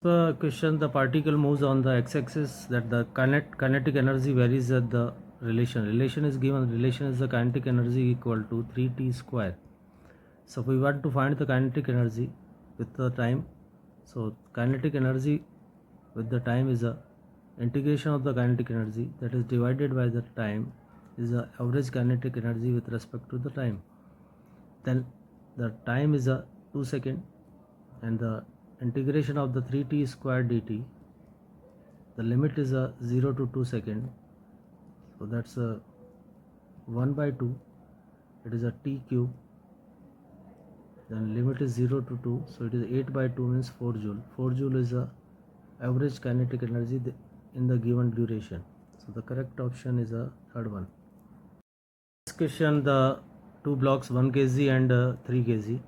The question, the particle moves on the x-axis, that the kinetic energy varies at the relation is given. Relation is the kinetic energy equal to 3t square. So we want to find the kinetic energy with the time. So kinetic energy with the time is a integration of the kinetic energy, that is divided by the time, is the average kinetic energy with respect to the time. Then the time is a 2 second, and the integration of the 3t square dt, the limit is a 0 to 2 second, so that's a 1 by 2, it is a t cube, then limit is 0 to 2, so it is 8 by 2 means 4 joule. 4 joule is the average kinetic energy in the given duration. So the correct option is a third one. This question, the two blocks 1 kg and 3 kg,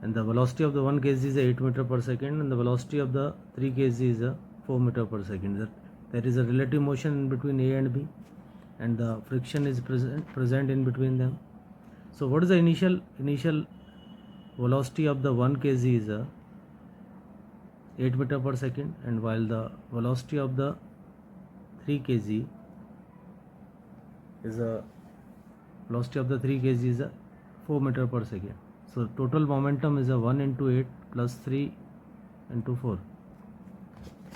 and the velocity of the 1 kg is 8 meter per second, and the velocity of the 3 kg is 4 meter per second. There is a relative motion in between A and B, and the friction is present in between them. So what is the initial velocity of the 1 kg is 8 meter per second, and while the velocity of the 3 kg is velocity of the 3 kg is 4 meter per second. So total momentum is 1 into 8 plus 3 into 4.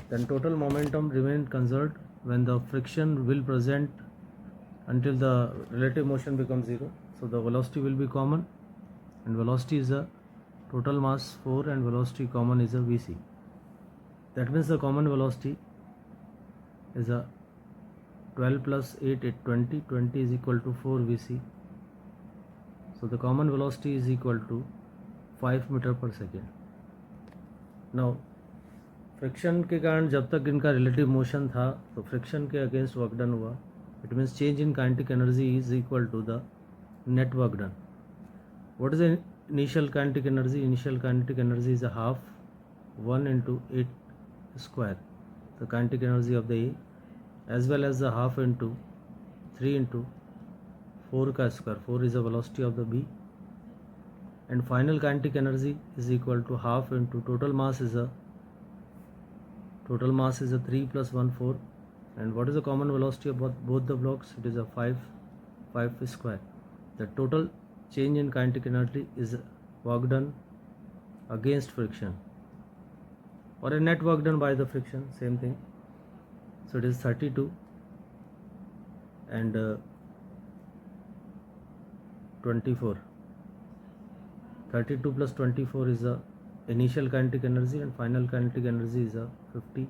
Then total momentum remains conserved when the friction will present until the relative motion becomes 0. So the velocity will be common, and velocity is a total mass 4 and velocity common is a Vc. That means the common velocity is a 12 plus 8 is 20. 20 is equal to 4 Vc. So the common velocity is equal to 5 meter per second. Now friction के कारण जब तक इनका relative motion था तो friction के against work done हुआ. It means change in kinetic energy is equal to the net work done. What is the initial kinetic energy? Initial kinetic energy is half 1 into 8 square, the kinetic energy of the A, as well as the half into 3 into 4 का square. 4 is the velocity of the B, and final kinetic energy is equal to half into total mass is a 3 plus 1 4, and what is the common velocity of both the blocks? It is a 5 square. The total change in kinetic energy is work done against friction, or a net work done by the friction, same thing. So it is 32 and 24. 32 plus 24 is the initial kinetic energy, and final kinetic energy is 50.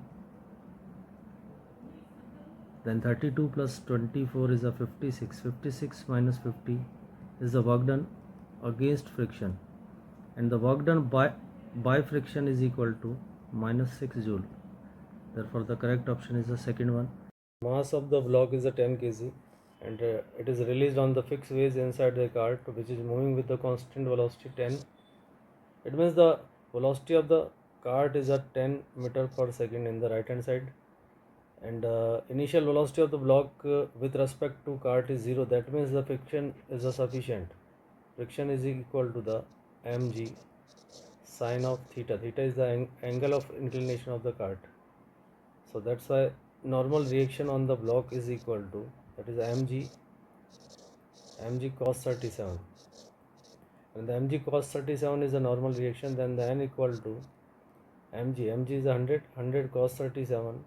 Then 32 plus 24 is 56. 56 minus 50 is the work done against friction, and the work done by friction is equal to minus 6 joule. Therefore the correct option is the second one. Mass of the block is 10 kg, and it is released on the fixed ways inside the cart, which is moving with the constant velocity 10. It means the velocity of the cart is at 10 meter per second in the right hand side, and initial velocity of the block with respect to cart is 0. That means the friction is sufficient. Friction is equal to the mg sine of theta. Theta is the angle of inclination of the cart. So that's why normal reaction on the block is equal to, that is mg cos 37, and the mg cos 37 is a normal reaction. Then the n equal to mg is 100 cos 37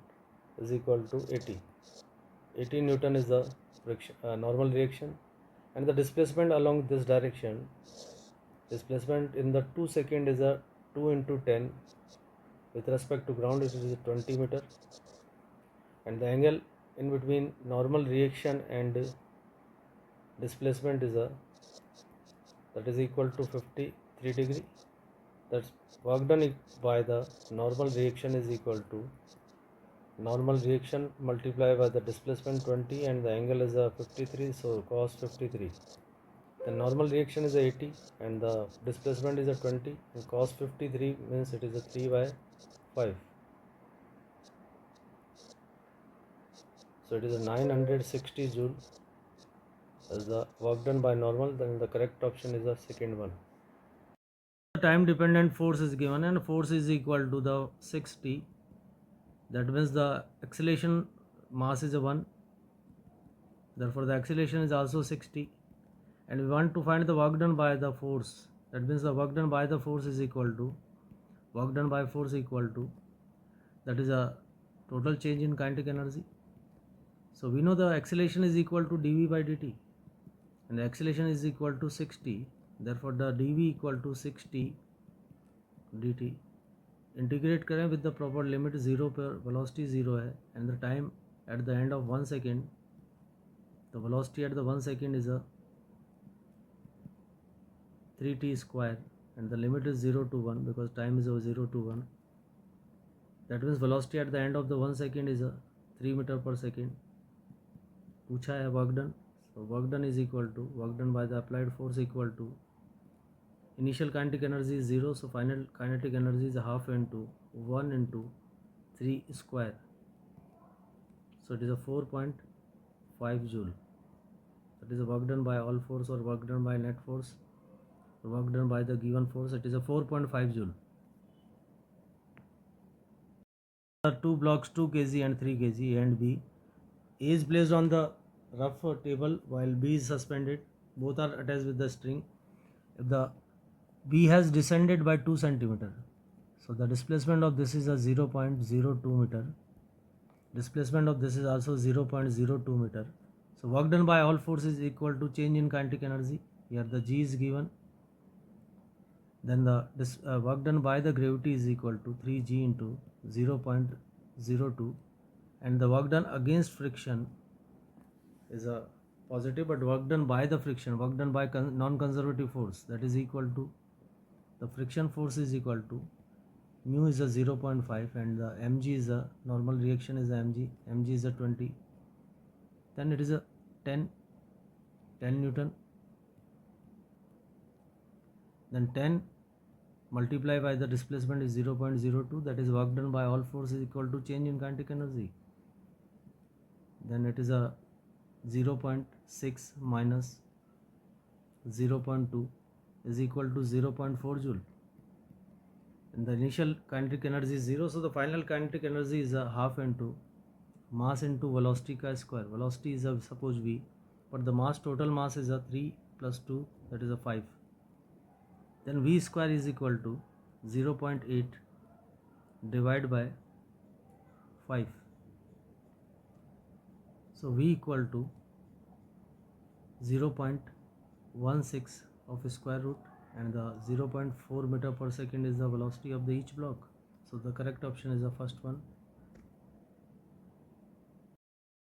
is equal to 80 Newton is the friction, normal reaction, and the displacement along this direction, displacement in the 2 second is 2 into 10. With respect to ground it is 20 meter, and the angle in between normal reaction and displacement is that is equal to 53 degree. That's work done by the normal reaction is equal to normal reaction multiplied by the displacement 20, and the angle is 53, so cos 53. The normal reaction is 80 and the displacement is 20, and cos 53 means it is 3 by 5. So it is 960 joule as the work done by normal. Then the correct option is the second one. The time dependent force is given, and force is equal to the 6T that means the acceleration mass is a 1, therefore the acceleration is also 60, and we want to find the work done by the force. That means the work done by the force is equal to work done by force equal to, that is a total change in kinetic energy. So we know the acceleration is equal to dv by dt, and the acceleration is equal to 60, therefore the dv equal to 60 dt. Integrate करें with the proper limit, 0 पर velocity 0 है, and the time at the end of 1 second, the velocity at the 1 second is a 3t square, and the limit is 0 to 1 because time is 0 to 1. That means velocity at the end of the 1 second is a 3 meter per second. पूछा है work done, so work done is equal to work done by the applied force equal to initial kinetic energy is 0, so final kinetic energy is half into 1 into 3 square, so it is a 4.5 joule. That is a work done by all force or work done by net force, work done by the given force, it is a 4.5 joule. There are two blocks, 2 kg and 3 kg, A and B. A is placed on the rough table while B is suspended. Both are attached with the string. If the B has descended by 2 cm, so the displacement of this is a 0.02 meter. Displacement of this is also 0.02 meter. So work done by all forces is equal to change in kinetic energy. Here the G is given. Then the work done by the gravity is equal to 3g into 0.02, and the work done against friction is a positive, but work done by the friction, work done by non-conservative force, that is equal to, the friction force is equal to mu is a 0.5, and the mg is a normal reaction is a mg is a 20, then it is a 10 Newton. Then 10 multiplied by the displacement is 0.02, that is work done by all force is equal to change in kinetic energy. Then it is a 0.6 minus 0.2 is equal to 0.4 joule. And the initial kinetic energy is 0, so the final kinetic energy is a half into mass into velocity ka square. Velocity is a suppose v, but the mass, total mass is a 3 plus 2, that is a 5. Then v square is equal to 0.8 divided by 5. So v equal to 0.16 of square root, and the 0.4 meter per second is the velocity of the each block. So the correct option is the first one.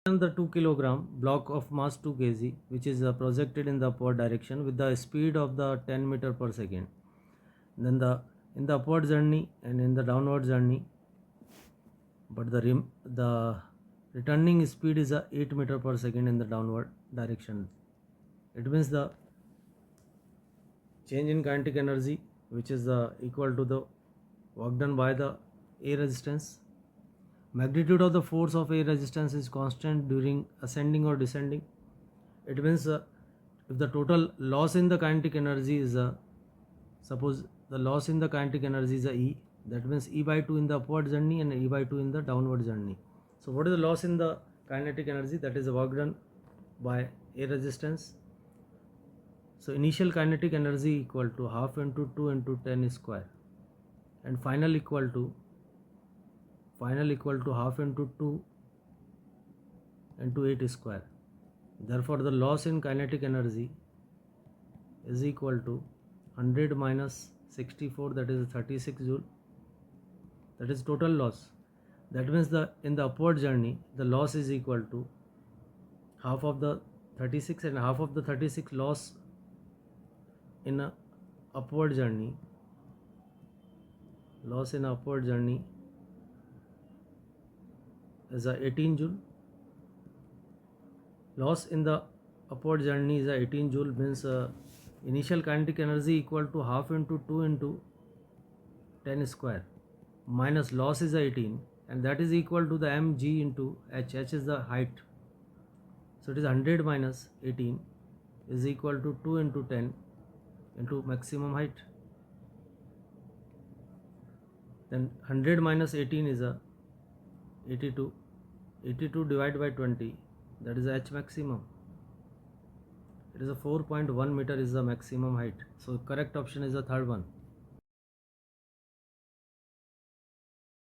The 2 kilogram block of mass 2 kg, which is projected in the upward direction with the speed of the 10 meter per second. Then in the upward journey and in the downward journey, but the returning speed is a 8 meter per second in the downward direction. It means the change in kinetic energy, which is equal to the work done by the A resistance. Magnitude of the force of A resistance is constant during ascending or descending. It means if the total loss in the kinetic energy is suppose the loss in the kinetic energy is E, that means E by 2 in the upward journey and E by 2 in the downward journey. So what is the loss in the kinetic energy? That is the work done by A resistance. So initial kinetic energy equal to half into 2 into 10 square, and final equal to half into 2 into 8 square. Therefore the loss in kinetic energy is equal to 100 minus 64, that is 36 joule. That is total loss. That means in the upward journey the loss is equal to half of the 36, and half of the 36 loss in a upward journey, loss in upward journey is a 18 joule. Loss in the upward journey is a 18 joule, means initial kinetic energy equal to half into 2 into 10 square minus loss is 18, and that is equal to the mg into h. H is the height, so it is 100 minus 18 is equal to 2 into 10 into maximum height. Then 100 minus 18 is a 82. 82 divided by 20, that is H maximum. It is a 4.1 meter is the maximum height. So correct option is the third one.